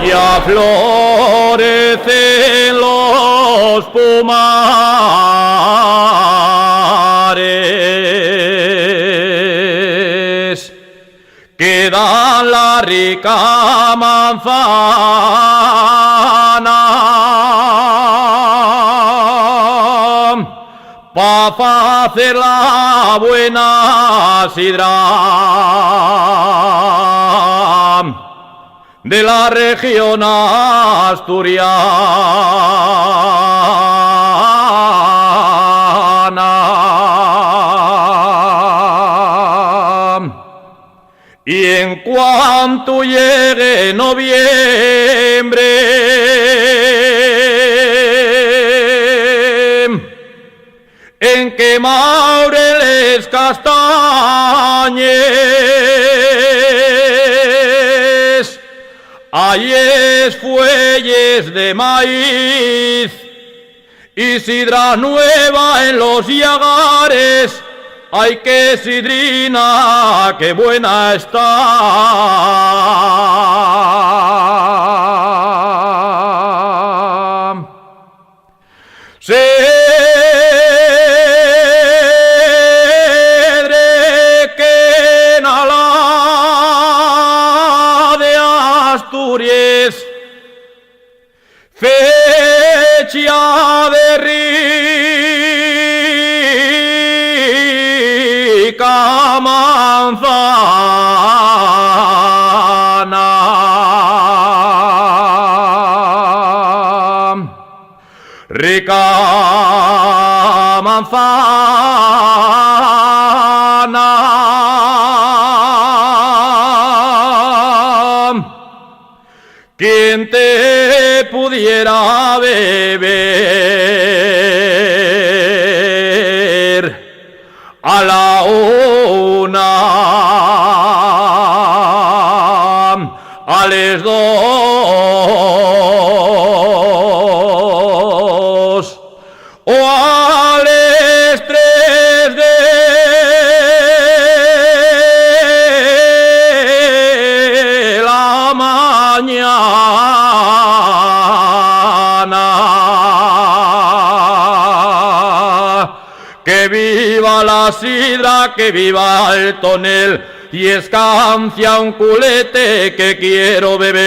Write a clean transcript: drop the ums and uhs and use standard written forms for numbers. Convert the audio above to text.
ya florecen los pumares que dan la rica manzana pa' hacer la buena sidra de la región asturiana. Y en cuanto llegue noviembre, en que maureles castañes, hayes fuelles de maíz y sidra nueva en los llagares. ¡Ay, qué sidrina, qué buena está! Cedre que en la de Asturias, fecha de rica manzana, rica manzana, quien te pudiera beber a la una, a les dos o a les tres de la mañana. Que viva la sidra, que viva el tonel, y escancia un culete que quiero beber.